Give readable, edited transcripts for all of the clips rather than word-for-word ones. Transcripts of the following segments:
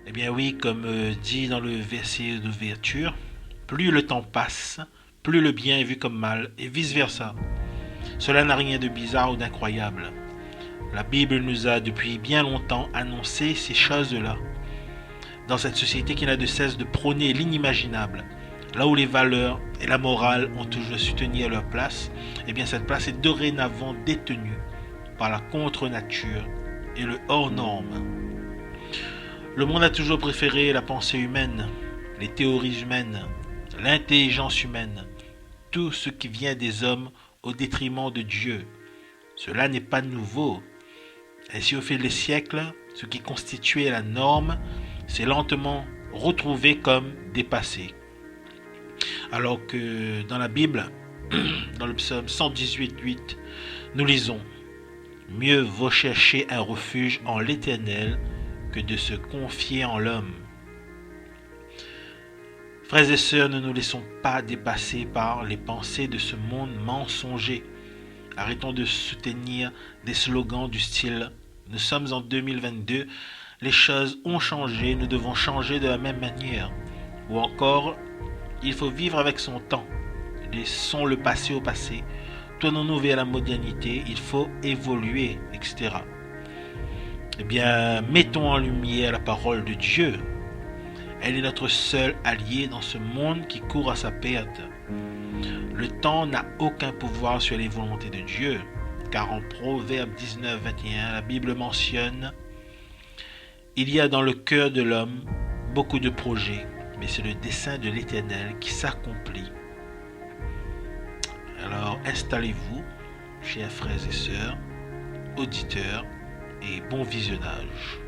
Eh bien oui, comme dit dans le verset d'ouverture, plus le temps passe, plus le bien est vu comme mal, et vice-versa. Cela n'a rien de bizarre ou d'incroyable. La Bible nous a depuis bien longtemps annoncé ces choses-là. Dans cette société qui n'a de cesse de prôner l'inimaginable, là où les valeurs et la morale ont toujours su tenir leur place, eh bien cette place est dorénavant détenue par la contre-nature et le hors-norme. Le monde a toujours préféré la pensée humaine, les théories humaines, l'intelligence humaine, tout ce qui vient des hommes au détriment de Dieu. Cela n'est pas nouveau. Ainsi, au fil des siècles, ce qui constituait la norme s'est lentement retrouvé comme dépassé. Alors que dans la Bible, dans le psaume 118:8, nous lisons « Mieux vaut chercher un refuge en l'Éternel que de se confier en l'homme. » Frères et sœurs, ne nous laissons pas dépasser par les pensées de ce monde mensonger. Arrêtons de soutenir des slogans du style « Nous sommes en 2022, les choses ont changé, nous devons changer de la même manière » ou encore « Il faut vivre avec son temps, laissons le passé au passé, tournons-nous vers la modernité, il faut évoluer, etc. » Eh bien, mettons en lumière la parole de Dieu. Elle est notre seul allié dans ce monde qui court à sa perte. Le temps n'a aucun pouvoir sur les volontés de Dieu, car en Proverbe 19:21, la Bible mentionne « Il y a dans le cœur de l'homme beaucoup de projets, mais c'est le dessein de l'Éternel qui s'accomplit. » Alors installez-vous, chers frères et sœurs, auditeurs, et bon visionnage.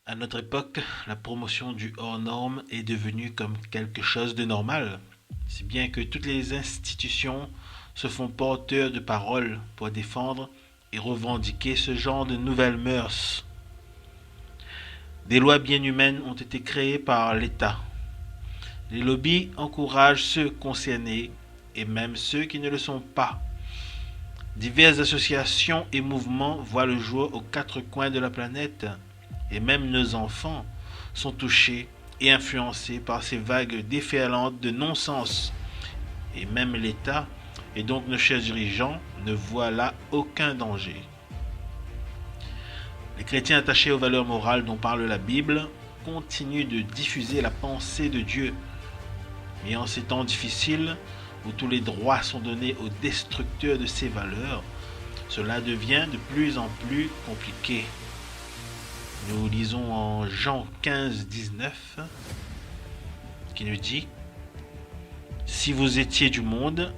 À notre époque, la promotion du hors-norme est devenue comme quelque chose de normal, si bien que toutes les institutions se font porteurs de paroles pour défendre et revendiquer ce genre de nouvelles mœurs. Des lois bien humaines ont été créées par l'État. Les lobbies encouragent ceux concernés et même ceux qui ne le sont pas. Diverses associations et mouvements voient le jour aux quatre coins de la planète. Et même nos enfants sont touchés et influencés par ces vagues déferlantes de non-sens. Et même l'État, et donc nos chers dirigeants, ne voient là aucun danger. Les chrétiens attachés aux valeurs morales dont parle la Bible continuent de diffuser la pensée de Dieu. Mais en ces temps difficiles, où tous les droits sont donnés aux destructeurs de ces valeurs, cela devient de plus en plus compliqué. Nous lisons en Jean 15:19 qui nous dit « Si vous étiez du monde,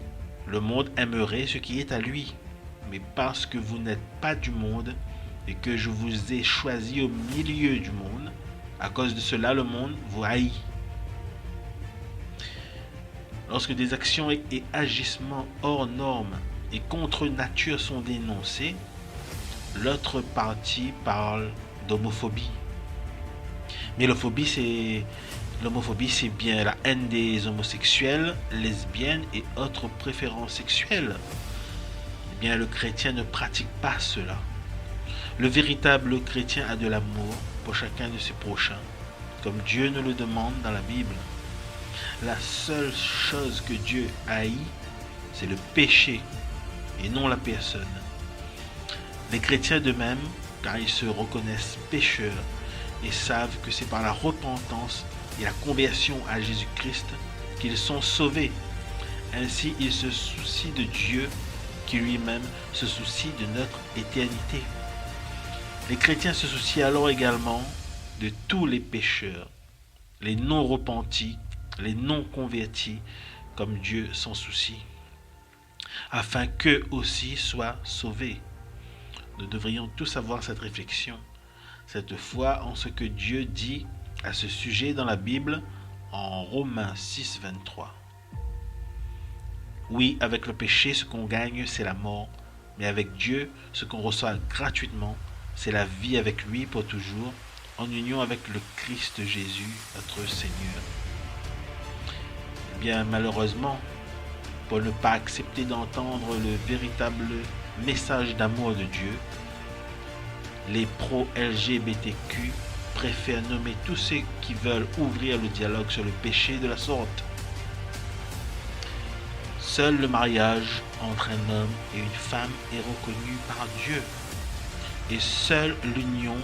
le monde aimerait ce qui est à lui. Mais parce que vous n'êtes pas du monde et que je vous ai choisi au milieu du monde, à cause de cela le monde vous haït. » Lorsque des actions et agissements hors normes et contre nature sont dénoncés, l'autre partie parle d'homophobie. Mais l'homophobie, c'est bien la haine des homosexuels, lesbiennes et autres préférences sexuelles. Eh bien, le chrétien ne pratique pas cela. Le véritable chrétien a de l'amour pour chacun de ses prochains, comme Dieu nous le demande dans la Bible. La seule chose que Dieu haït, c'est le péché et non la personne. Les chrétiens de même, car ils se reconnaissent pécheurs et savent que c'est par la repentance et la conversion à Jésus-Christ qu'ils sont sauvés. Ainsi, ils se soucient de Dieu qui lui-même se soucie de notre éternité. Les chrétiens se soucient alors également de tous les pécheurs, les non repentis, les non convertis, comme Dieu s'en soucie, afin qu'eux aussi soient sauvés. Nous devrions tous avoir cette réflexion, cette foi en ce que Dieu dit à ce sujet dans la Bible en Romains 6, 23. Oui, avec le péché, ce qu'on gagne, c'est la mort, mais avec Dieu, ce qu'on reçoit gratuitement, c'est la vie avec lui pour toujours, en union avec le Christ Jésus, notre Seigneur. Eh bien, malheureusement, pour ne pas accepter d'entendre le véritable message d'amour de Dieu, les pro-LGBTQ préfèrent nommer tous ceux qui veulent ouvrir le dialogue sur le péché de la sorte. Seul le mariage entre un homme et une femme est reconnu par Dieu. Et seule l'union,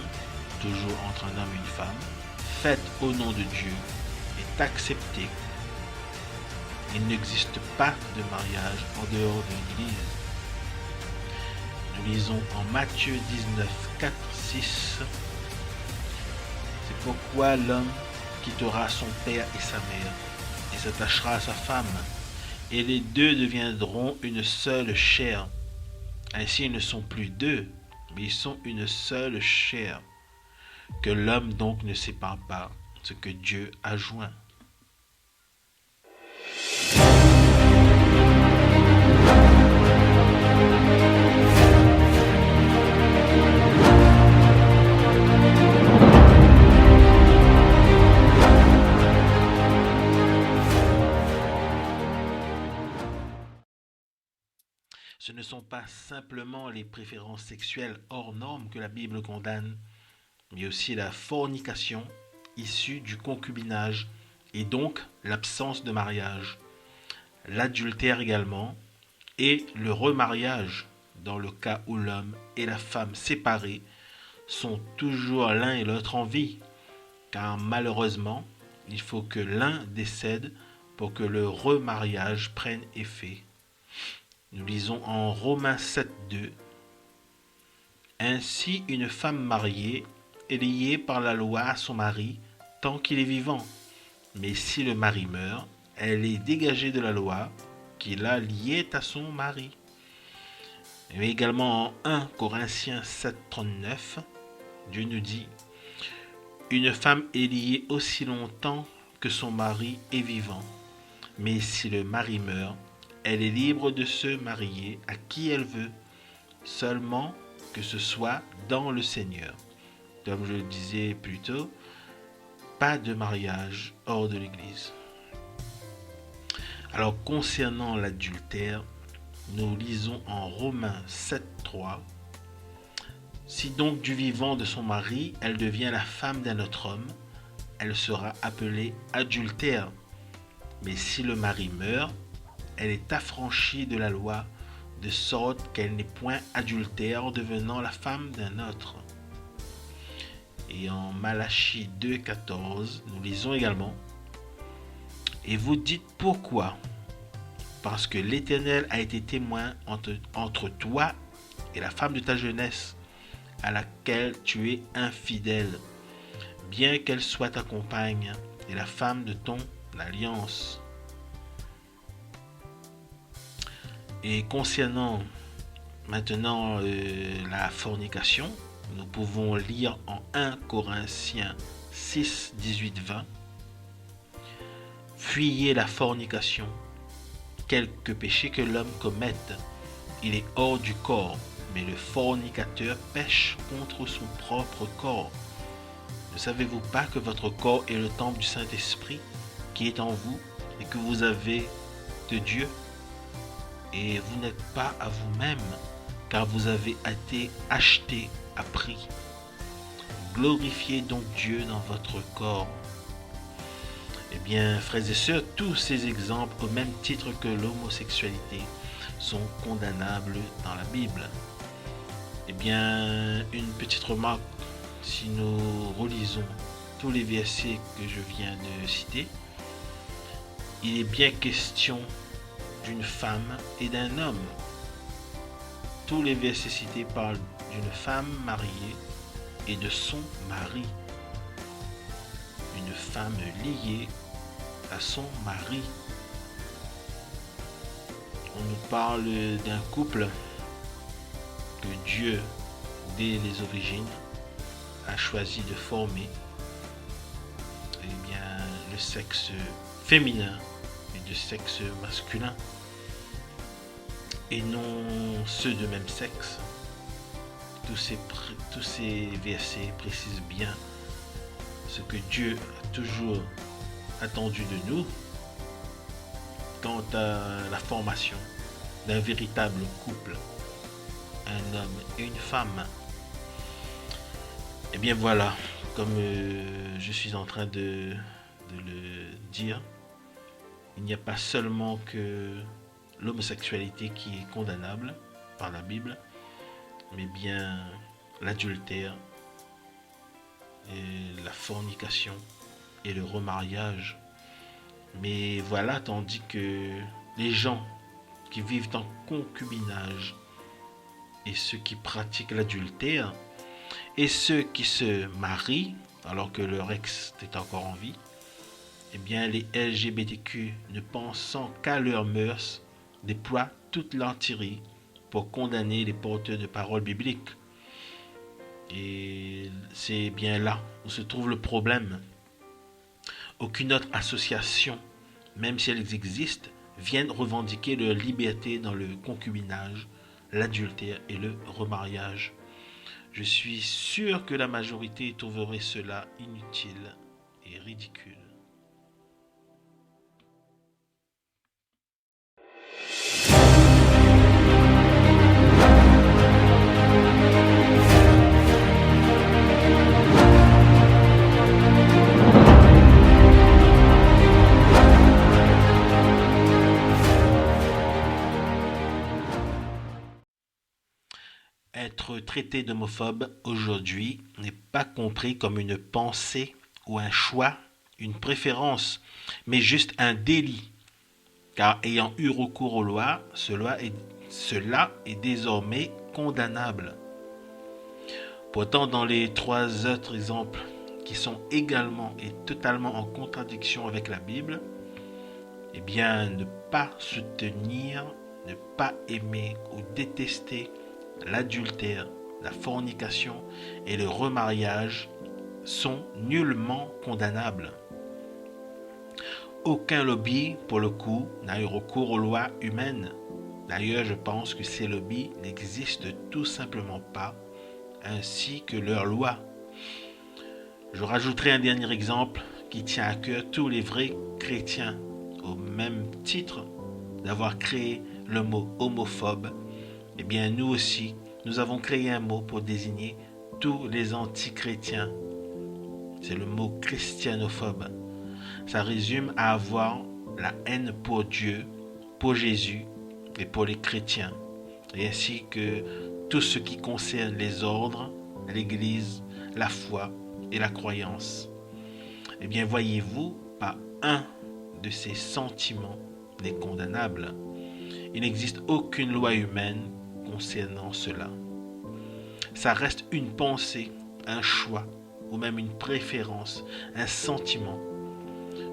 toujours entre un homme et une femme, faite au nom de Dieu, est acceptée. Il n'existe pas de mariage en dehors de l'Église. Nous lisons en Matthieu 19, 4, 6. C'est pourquoi l'homme quittera son père et sa mère et s'attachera à sa femme, et les deux deviendront une seule chair. Ainsi ils ne sont plus deux, mais ils sont une seule chair. Que l'homme donc ne sépare pas ce que Dieu a joint. Ce ne sont pas simplement les préférences sexuelles hors normes que la Bible condamne, mais aussi la fornication issue du concubinage et donc l'absence de mariage, l'adultère également et le remariage dans le cas où l'homme et la femme séparés sont toujours l'un et l'autre en vie, car malheureusement, il faut que l'un décède pour que le remariage prenne effet. Nous lisons en Romains 7, 2. Ainsi, une femme mariée est liée par la loi à son mari tant qu'il est vivant. Mais si le mari meurt, elle est dégagée de la loi qui la liée à son mari. Et également en 1 Corinthiens 7, 39, Dieu nous dit « Une femme est liée aussi longtemps que son mari est vivant. Mais si le mari meurt, elle est libre de se marier à qui elle veut, seulement que ce soit dans le Seigneur. » Comme je le disais plus tôt, pas de mariage hors de l'Église. Alors concernant l'adultère, nous lisons en Romains 7, 3. Si donc du vivant de son mari, elle devient la femme d'un autre homme, elle sera appelée adultère. Mais si le mari meurt, elle est affranchie de la loi, de sorte qu'elle n'est point adultère en devenant la femme d'un autre. Et en Malachie 2, 14, nous lisons également « Et vous dites pourquoi ? Parce que l'Éternel a été témoin entre toi et la femme de ta jeunesse, à laquelle tu es infidèle, bien qu'elle soit ta compagne et la femme de ton alliance. » Et concernant maintenant la fornication, nous pouvons lire en 1 Corinthiens 6, 18, 20. Fuyez la fornication. Quelque péché que l'homme commette, il est hors du corps, mais le fornicateur pêche contre son propre corps. Ne savez-vous pas que votre corps est le temple du Saint-Esprit qui est en vous et que vous avez de Dieu? Et vous n'êtes pas à vous-même, car vous avez été acheté à prix. Glorifiez donc Dieu dans votre corps. Eh bien, frères et sœurs, tous ces exemples, au même titre que l'homosexualité, sont condamnables dans la Bible. Eh bien, une petite remarque, si nous relisons tous les versets que je viens de citer, il est bien question d'une femme et d'un homme. Tous les versets cités parlent d'une femme mariée et de son mari. Une femme liée à son mari. On nous parle d'un couple que Dieu, dès les origines, a choisi de former, eh bien, le sexe féminin et le sexe masculin, et non ceux de même sexe. Tous ces versets précisent bien ce que Dieu a toujours attendu de nous quant à la formation d'un véritable couple, un homme et une femme. Et bien voilà, comme je suis en train de le dire, il n'y a pas seulement que l'homosexualité qui est condamnable par la Bible, mais bien l'adultère, et la fornication et le remariage. Mais voilà, tandis que les gens qui vivent en concubinage et ceux qui pratiquent l'adultère et ceux qui se marient alors que leur ex est encore en vie, eh bien les LGBTQ, ne pensant qu'à leurs mœurs, déploient toute l'artillerie pour condamner les porteurs de paroles bibliques. Et c'est bien là où se trouve le problème. Aucune autre association, même si elles existent, viennent revendiquer leur liberté dans le concubinage, l'adultère et le remariage. Je suis sûr que la majorité trouverait cela inutile et ridicule. Être traité d'homophobe aujourd'hui n'est pas compris comme une pensée ou un choix, une préférence, mais juste un délit. Car ayant eu recours aux lois, cela est désormais condamnable. Pourtant, dans les trois autres exemples qui sont également et totalement en contradiction avec la Bible, eh bien, ne pas soutenir, ne pas aimer ou détester l'adultère, la fornication et le remariage sont nullement condamnables. Aucun lobby, pour le coup, n'a eu recours aux lois humaines. D'ailleurs, je pense que ces lobbies n'existent tout simplement pas, ainsi que leurs lois. Je rajouterai un dernier exemple qui tient à cœur tous les vrais chrétiens, au même titre d'avoir créé le mot homophobe. Eh bien, nous aussi, nous avons créé un mot pour désigner tous les anti-chrétiens. C'est le mot christianophobe. Ça résume à avoir la haine pour Dieu, pour Jésus et pour les chrétiens, et ainsi que tout ce qui concerne les ordres, l'Église, la foi et la croyance. Eh bien, voyez-vous, pas un de ces sentiments n'est condamnable. Il n'existe aucune loi humaine concernant cela. Ça reste une pensée, un choix, ou même une préférence, un sentiment.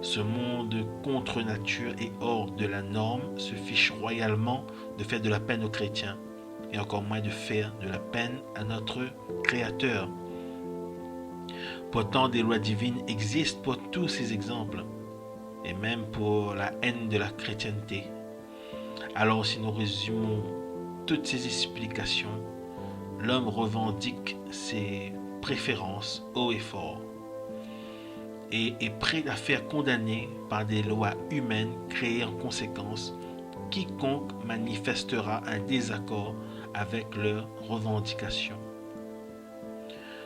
Ce monde contre nature et hors de la norme se fiche royalement de faire de la peine aux chrétiens, et encore moins de faire de la peine à notre Créateur. Pourtant, des lois divines existent pour tous ces exemples, et même pour la haine de la chrétienté. Alors, si nous résumons toutes ces explications, l'homme revendique ses préférences haut et fort et est prêt à faire condamner par des lois humaines créées en conséquence quiconque manifestera un désaccord avec leurs revendications.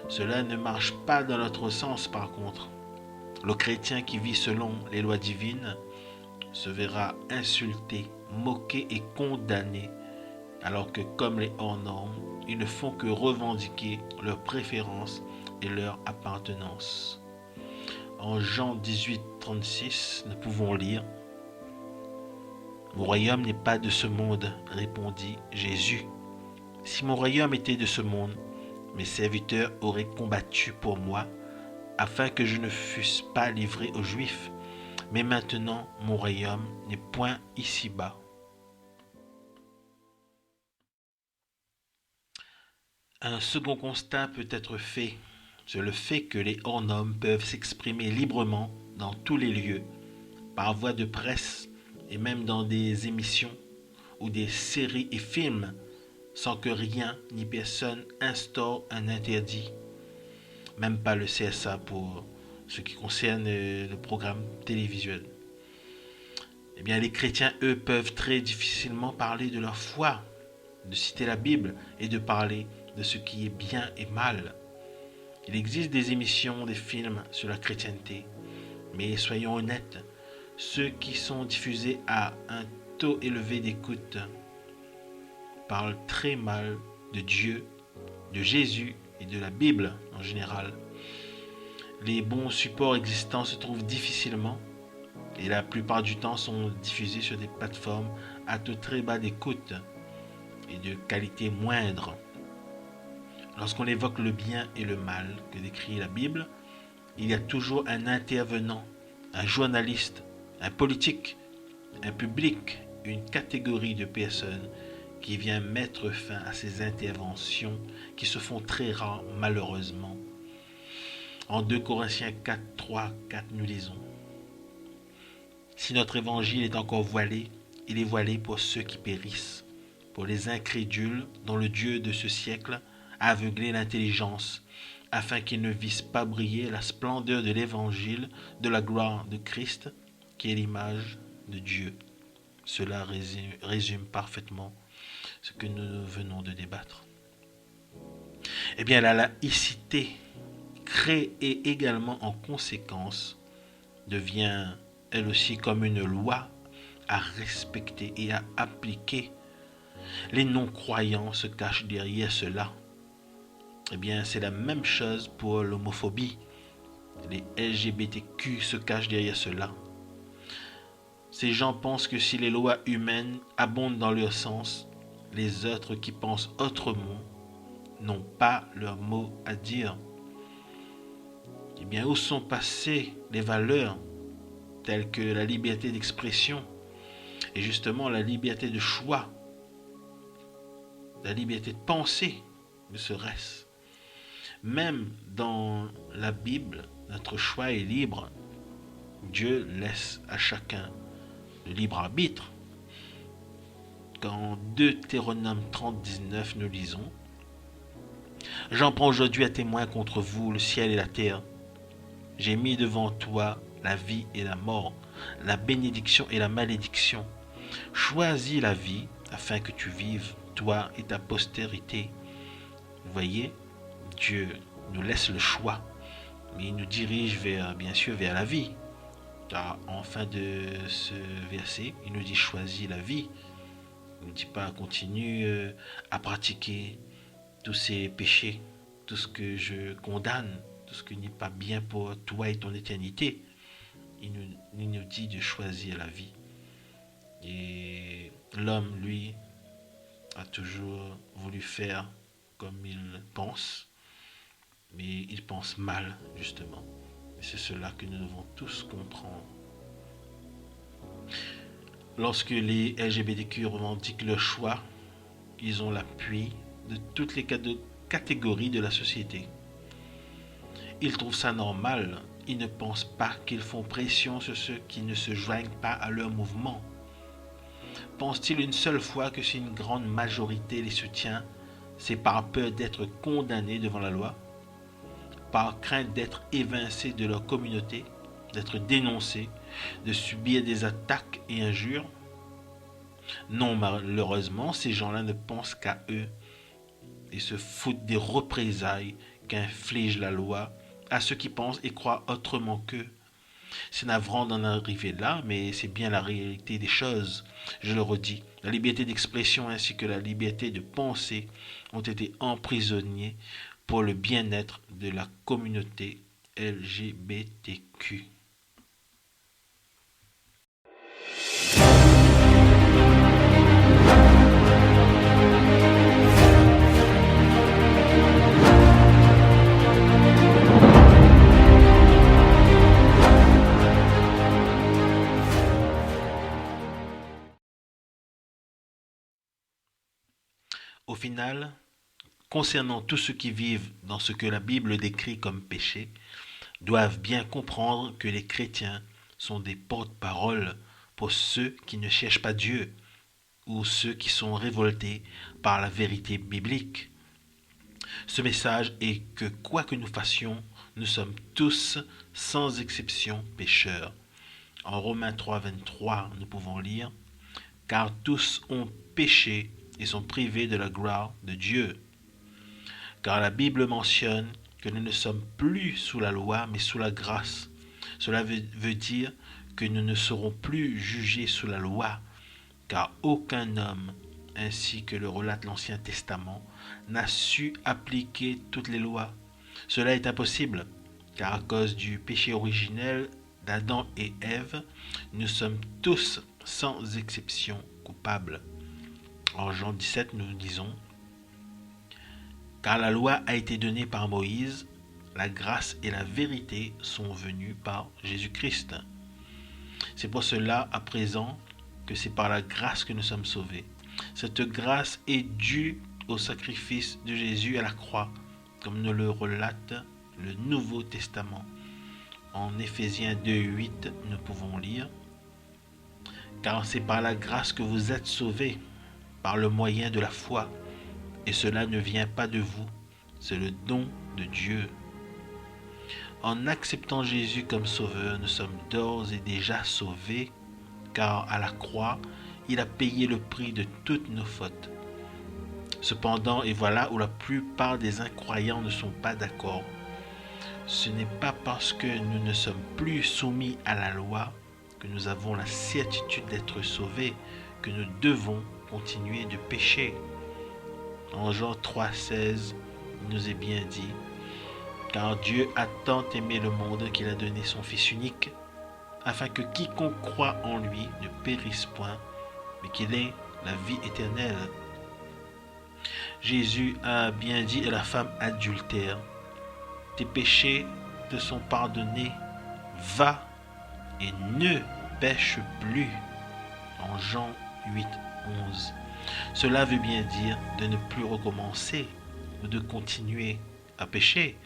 Cela ne marche pas dans l'autre sens par contre. Le chrétien qui vit selon les lois divines se verra insulté, moqué et condamné, alors que comme les hors-normes, ils ne font que revendiquer leurs préférences et leur appartenance. En Jean 18, 36, nous pouvons lire « Mon royaume n'est pas de ce monde, répondit Jésus. Si mon royaume était de ce monde, mes serviteurs auraient combattu pour moi, afin que je ne fusse pas livré aux Juifs. Mais maintenant, mon royaume n'est point ici-bas. » Un second constat peut être fait sur le fait que les hors-normes peuvent s'exprimer librement dans tous les lieux, par voie de presse et même dans des émissions ou des séries et films, sans que rien ni personne instaure un interdit. Même pas le CSA pour ce qui concerne le programme télévisuel. Eh bien, les chrétiens, eux, peuvent très difficilement parler de leur foi, de citer la Bible et de parler de ce qui est bien et mal. Il existe des émissions, des films sur la chrétienté, mais soyons honnêtes, ceux qui sont diffusés à un taux élevé d'écoute parlent très mal de Dieu, de Jésus et de la Bible en général. Les bons supports existants se trouvent difficilement et la plupart du temps sont diffusés sur des plateformes à taux très bas d'écoute et de qualité moindre. Lorsqu'on évoque le bien et le mal que décrit la Bible, il y a toujours un intervenant, un journaliste, un politique, un public, une catégorie de personnes qui vient mettre fin à ces interventions qui se font très rares malheureusement. En 2 Corinthiens 4, 3, 4, nous lisons « Si notre évangile est encore voilé, il est voilé pour ceux qui périssent, pour les incrédules dont le Dieu de ce siècle a aveuglé l'intelligence, afin qu'ils ne vissent pas briller la splendeur de l'évangile de la gloire de Christ, qui est l'image de Dieu. » Cela résume parfaitement ce que nous venons de débattre. Eh bien, la laïcité, créée également en conséquence, devient elle aussi comme une loi à respecter et à appliquer. Les non-croyants se cachent derrière cela. Eh bien, c'est la même chose pour l'homophobie. Les LGBTQ se cachent derrière cela. Ces gens pensent que si les lois humaines abondent dans leur sens, les autres qui pensent autrement n'ont pas leur mot à dire. Eh bien, où sont passées les valeurs telles que la liberté d'expression et justement la liberté de choix, la liberté de penser, ne serait-ce. Même dans la Bible, notre choix est libre. Dieu laisse à chacun le libre arbitre. Dans Deutéronome 30, 19, nous lisons « J'en prends aujourd'hui à témoin contre vous le ciel et la terre. J'ai mis devant toi la vie et la mort, la bénédiction et la malédiction. Choisis la vie afin que tu vives, toi et ta postérité. » Vous voyez, Dieu nous laisse le choix, mais il nous dirige bien sûr vers la vie. Car en fin de ce verset, il nous dit choisis la vie. Il ne nous dit pas continue à pratiquer tous ces péchés, tout ce que je condamne, tout ce qui n'est pas bien pour toi et ton éternité. Il nous dit de choisir la vie. Et l'homme, lui, a toujours voulu faire comme il pense, mais il pense mal, justement. Et c'est cela que nous devons tous comprendre. Lorsque les LGBTQ revendiquent leur choix, ils ont l'appui de toutes les catégories de la société. Ils trouvent ça normal. Ils ne pensent pas qu'ils font pression sur ceux qui ne se joignent pas à leur mouvement. Pensent-ils une seule fois que si une grande majorité les soutient, c'est par peur d'être condamnés devant la loi, par crainte d'être évincés de leur communauté, d'être dénoncés, de subir des attaques et injures? Non, malheureusement, ces gens-là ne pensent qu'à eux et se foutent des représailles qu'inflige la loi à ceux qui pensent et croient autrement qu'eux. C'est navrant d'en arriver là, mais c'est bien la réalité des choses. Je le redis, la liberté d'expression ainsi que la liberté de penser ont été emprisonnées pour le bien-être de la communauté LGBTQ. Au final, concernant tous ceux qui vivent dans ce que la Bible décrit comme péché, doivent bien comprendre que les chrétiens sont des porte-paroles pour ceux qui ne cherchent pas Dieu ou ceux qui sont révoltés par la vérité biblique. Ce message est que quoi que nous fassions, nous sommes tous, sans exception, pécheurs. En Romains 3, 23, nous pouvons lire « Car tous ont péché et sont privés de la gloire de Dieu. » Car la Bible mentionne que nous ne sommes plus sous la loi, mais sous la grâce. Cela veut dire que nous ne serons plus jugés sous la loi, car aucun homme, ainsi que le relate l'Ancien Testament, n'a su appliquer toutes les lois. Cela est impossible, car à cause du péché originel d'Adam et Ève, nous sommes tous, sans exception, coupables. En Jean 17, nous disons « Car la loi a été donnée par Moïse, la grâce et la vérité sont venues par Jésus-Christ. » C'est pour cela, à présent, que c'est par la grâce que nous sommes sauvés. Cette grâce est due au sacrifice de Jésus à la croix, comme nous le relate le Nouveau Testament. En Éphésiens 2:8, nous pouvons lire « Car c'est par la grâce que vous êtes sauvés, par le moyen de la foi, et cela ne vient pas de vous, c'est le don de Dieu. » En acceptant Jésus comme sauveur, nous sommes d'ores et déjà sauvés, car à la croix, il a payé le prix de toutes nos fautes. Cependant, et voilà où la plupart des incroyants ne sont pas d'accord, ce n'est pas parce que nous ne sommes plus soumis à la loi que nous avons la certitude d'être sauvés, que nous devons continuer de pécher. En Jean 3,16, il nous est bien dit « Car Dieu a tant aimé le monde qu'il a donné son Fils unique, afin que quiconque croit en lui ne périsse point, mais qu'il ait la vie éternelle. » Jésus a bien dit à la femme adultère « Tes péchés te sont pardonnés, va et ne pêche plus. » En Jean 8, 11. Cela veut bien dire de ne plus recommencer ou de continuer à pécher.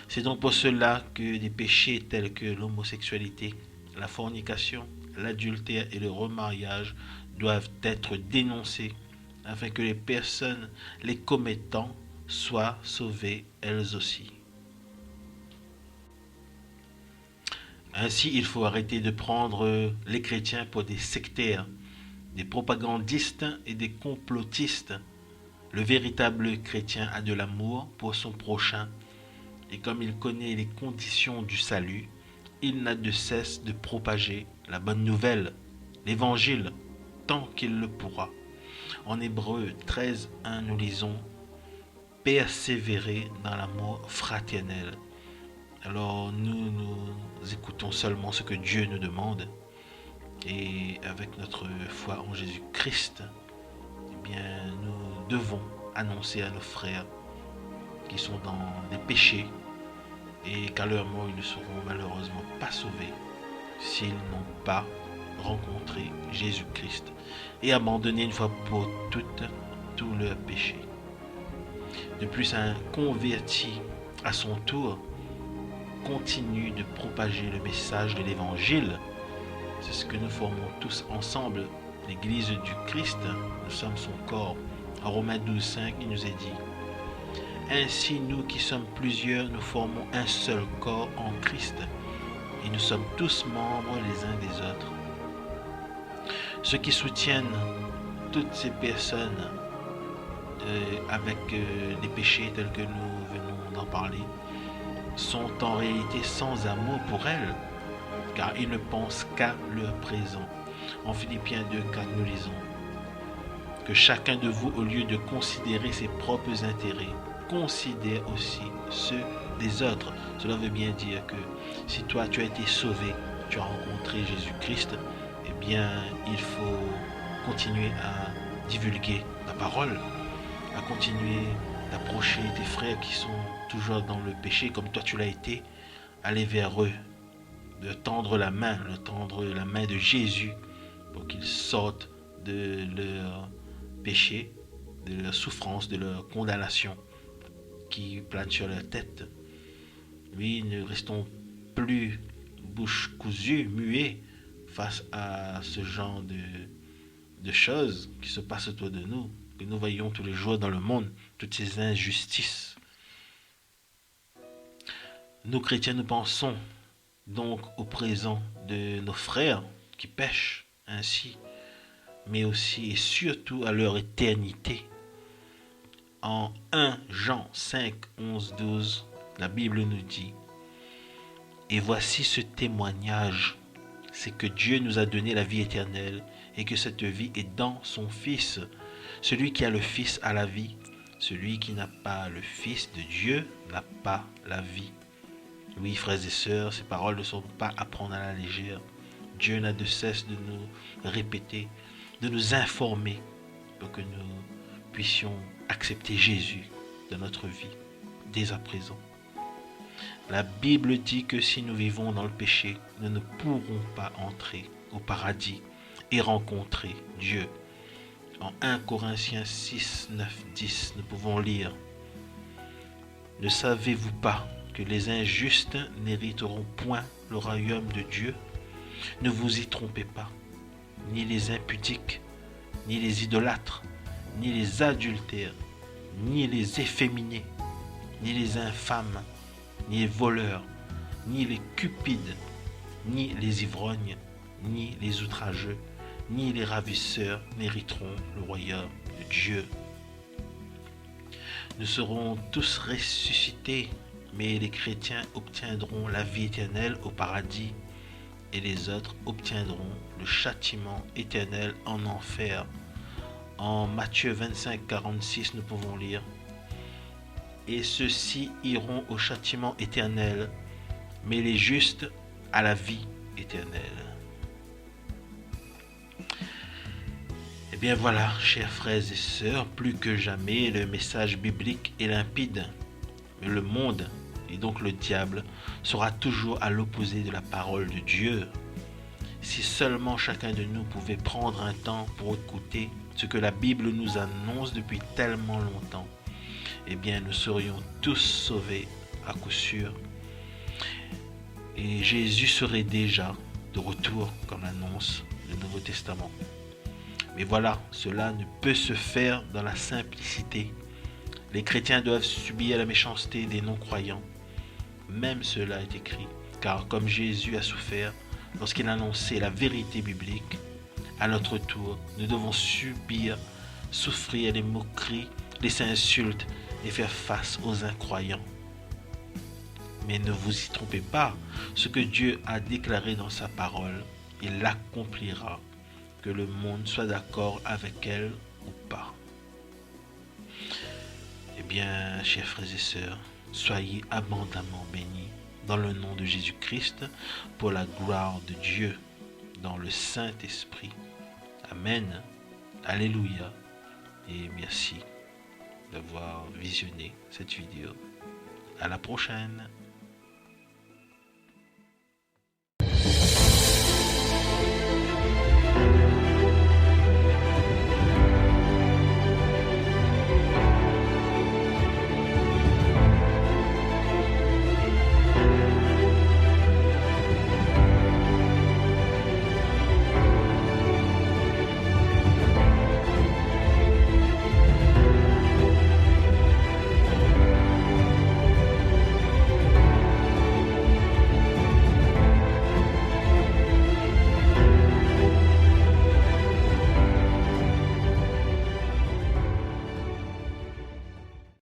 C'est donc pour cela que des péchés tels que l'homosexualité, la fornication, l'adultère et le remariage doivent être dénoncés afin que les personnes les commettant soient sauvées elles aussi. Ainsi, il faut arrêter de prendre les chrétiens pour des sectaires, des propagandistes et des complotistes. Le véritable chrétien a de l'amour pour son prochain, et comme il connaît les conditions du salut, il n'a de cesse de propager la bonne nouvelle, l'évangile, tant qu'il le pourra. En Hébreux 13:1, nous lisons « Persévérer dans l'amour fraternel ». Alors nous écoutons seulement ce que Dieu nous demande, et avec notre foi en Jésus-Christ, eh bien, nous devons annoncer à nos frères qui sont dans des péchés et qu'à leur mort ils ne seront malheureusement pas sauvés s'ils n'ont pas rencontré Jésus-Christ et abandonné une fois pour toutes tous leurs péchés. De plus, un converti à son tour continue de propager le message de l'Évangile. C'est ce que nous formons tous ensemble, l'Église du Christ. Nous sommes son corps. En Romains 12:5, il nous est dit « Ainsi, nous qui sommes plusieurs, nous formons un seul corps en Christ, et nous sommes tous membres les uns des autres. » Ceux qui soutiennent toutes ces personnes avec les péchés tels que nous venons d'en parler sont en réalité sans amour pour elles. car ils ne pensent qu'à leur présent. En Philippiens 2,4, nous lisons que chacun de vous, au lieu de considérer ses propres intérêts, considère aussi ceux des autres. Cela veut bien dire que si toi tu as été sauvé, tu as rencontré Jésus-Christ, eh bien il faut continuer à divulguer la parole, à continuer d'approcher tes frères qui sont toujours dans le péché comme toi tu l'as été, aller vers eux, de tendre la main de Jésus pour qu'ils sortent de leur péché, de leur souffrance, de leur condamnation qui plane sur leur tête. Oui, ne restons plus bouche cousue, muets face à ce genre de choses qui se passent autour de nous, que nous voyons tous les jours dans le monde, toutes ces injustices. Nous chrétiens, nous pensons donc au présent de nos frères qui pêchent ainsi, mais aussi et surtout à leur éternité. En 1 Jean 5, 11, 12, la Bible nous dit: et voici ce témoignage, c'est que Dieu nous a donné la vie éternelle et que cette vie est dans son Fils. Celui qui a le Fils a la vie, celui qui n'a pas le Fils de Dieu n'a pas la vie. Oui, frères et sœurs, ces paroles ne sont pas à prendre à la légère. Dieu n'a de cesse de nous répéter, de nous informer pour que nous puissions accepter Jésus dans notre vie, dès à présent. La Bible dit que si nous vivons dans le péché, nous ne pourrons pas entrer au paradis et rencontrer Dieu. En 1 Corinthiens 6, 9, 10, nous pouvons lire: ne savez-vous pas que les injustes n'hériteront point le royaume de Dieu? Ne vous y trompez pas, ni les impudiques, ni les idolâtres, ni les adultères, ni les efféminés, ni les infâmes, ni les voleurs, ni les cupides, ni les ivrognes, ni les outrageux, ni les ravisseurs n'hériteront le royaume de Dieu. Nous serons tous ressuscités, mais les chrétiens obtiendront la vie éternelle au paradis et les autres obtiendront le châtiment éternel en enfer. En Matthieu 25, 46, nous pouvons lire: et ceux-ci iront au châtiment éternel, mais les justes à la vie éternelle. Eh bien voilà, chers frères et sœurs, plus que jamais, le message biblique est limpide. Mais le monde, et donc le diable, sera toujours à l'opposé de la parole de Dieu. Si seulement chacun de nous pouvait prendre un temps pour écouter ce que la Bible nous annonce depuis tellement longtemps, eh bien nous serions tous sauvés à coup sûr. Et Jésus serait déjà de retour, comme l'annonce le Nouveau Testament. Mais voilà, cela ne peut se faire dans la simplicité. Les chrétiens doivent subir la méchanceté des non-croyants. Même cela est écrit, car comme Jésus a souffert lorsqu'il annonçait la vérité biblique, à notre tour, nous devons souffrir les moqueries, les insultes et faire face aux incroyants. Mais ne vous y trompez pas, ce que Dieu a déclaré dans sa parole, il l'accomplira, que le monde soit d'accord avec elle ou pas. Eh bien, chers frères et sœurs, soyez abondamment bénis dans le nom de Jésus-Christ pour la gloire de Dieu dans le Saint-Esprit. Amen. Alléluia. Et merci d'avoir visionné cette vidéo. À la prochaine.